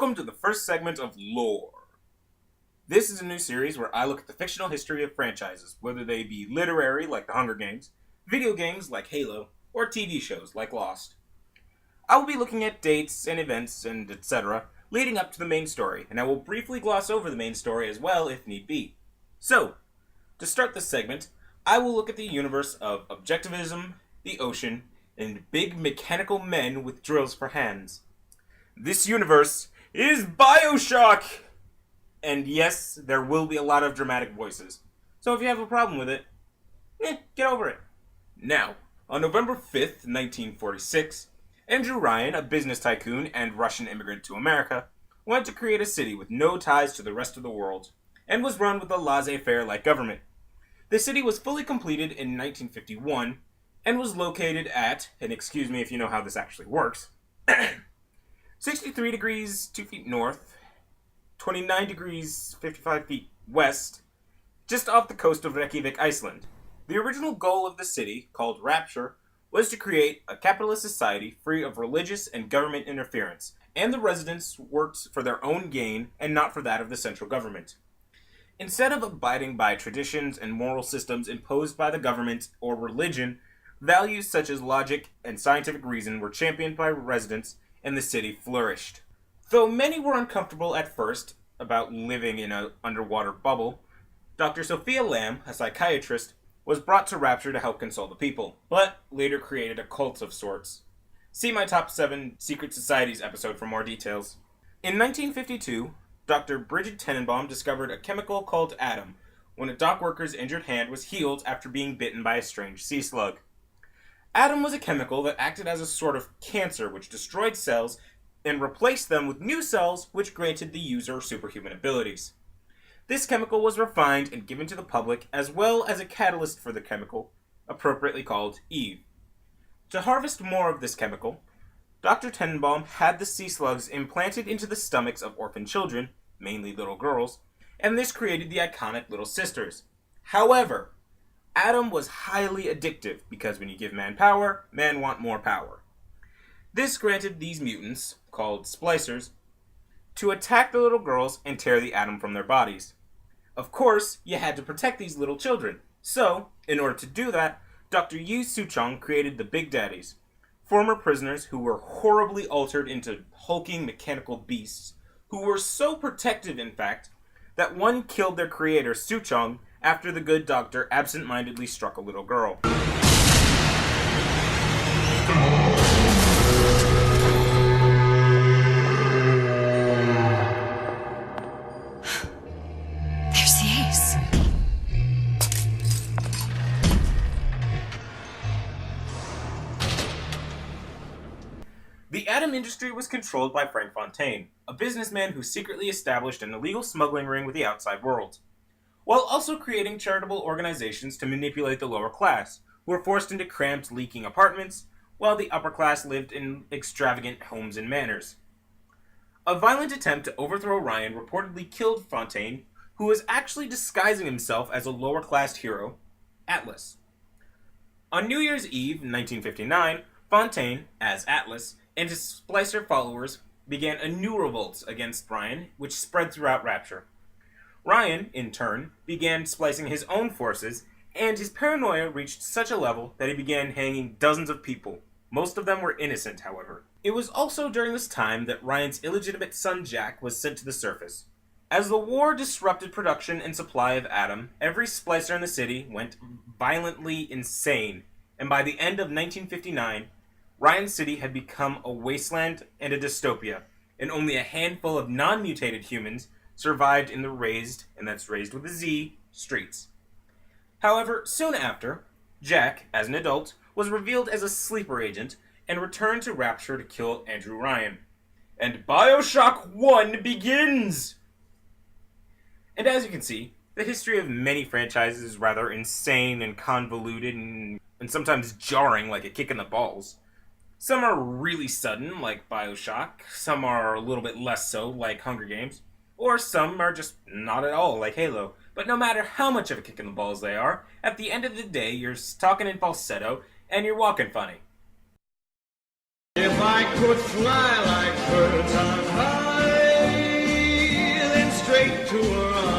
Welcome to the first segment of Lore. This is a new series where I look at the fictional history of franchises, whether they be literary like The Hunger Games, video games like Halo, or TV shows like Lost. I will be looking at dates and events and etc. leading up to the main story, and I will briefly gloss over the main story as well if need be. So, to start this segment, I will look at the universe of objectivism, the ocean, and big mechanical men with drills for hands. This universe is Bioshock! And yes, there will be a lot of dramatic voices. So if you have a problem with it, get over it. Now, on November 5th, 1946, Andrew Ryan, a business tycoon and Russian immigrant to America, wanted to create a city with no ties to the rest of the world, and was run with a laissez-faire like government. The city was fully completed in 1951, and was located at, and excuse me if you know how this actually works, 63 degrees 2 feet north, 29 degrees 55 feet west, just off the coast of Reykjavik, Iceland. The original goal of the city, called Rapture, was to create a capitalist society free of religious and government interference, and the residents worked for their own gain and not for that of the central government. Instead of abiding by traditions and moral systems imposed by the government or religion, values such as logic and scientific reason were championed by residents, and the city flourished. Though many were uncomfortable at first about living in an underwater bubble, Dr. Sophia Lamb, a psychiatrist, was brought to Rapture to help console the people, but later created a cult of sorts. See my Top 7 Secret Societies episode for more details. In 1952, Dr. Bridget Tenenbaum discovered a chemical called Atom when a dock worker's injured hand was healed after being bitten by a strange sea slug. Atom was a chemical that acted as a sort of cancer which destroyed cells and replaced them with new cells which granted the user superhuman abilities. This chemical was refined and given to the public as well as a catalyst for the chemical, appropriately called Eve. To harvest more of this chemical, Dr. Tenenbaum had the sea slugs implanted into the stomachs of orphan children, mainly little girls, and this created the iconic Little Sisters. However, Atom was highly addictive because when you give man power, man want more power. This granted these mutants, called splicers, to attack the little girls and tear the atom from their bodies. Of course, you had to protect these little children, so, in order to do that, Dr. Yu Suchong created the Big Daddies, former prisoners who were horribly altered into hulking mechanical beasts, who were so protective, in fact, that one killed their creator, Suchong, after the good doctor absent-mindedly struck a little girl. The atom industry was controlled by Frank Fontaine, a businessman who secretly established an illegal smuggling ring with the outside world, while also creating charitable organizations to manipulate the lower class, who were forced into cramped, leaking apartments, while the upper class lived in extravagant homes and manors. A violent attempt to overthrow Ryan reportedly killed Fontaine, who was actually disguising himself as a lower-class hero, Atlas. On New Year's Eve, 1959, Fontaine, as Atlas, and his Splicer followers began a new revolt against Ryan, which spread throughout Rapture. Ryan, in turn, began splicing his own forces, and his paranoia reached such a level that he began hanging dozens of people. Most of them were innocent, however. It was also during this time that Ryan's illegitimate son Jack was sent to the surface. As the war disrupted production and supply of Atom, every splicer in the city went violently insane, and by the end of 1959, Ryan City had become a wasteland and a dystopia, and only a handful of non-mutated humans survived in the raised, and that's raised with a Z, streets. However, soon after, Jack, as an adult, was revealed as a sleeper agent and returned to Rapture to kill Andrew Ryan. And Bioshock 1 begins! And as you can see, the history of many franchises is rather insane and convoluted and sometimes jarring like a kick in the balls. Some are really sudden, like Bioshock, some are a little bit less so, like Hunger Games, or some are just not at all, like Halo. But no matter how much of a kick in the balls they are, at the end of the day, you're talking in falsetto, and you're walking funny. If I could fly like birds on high, straight to her arms.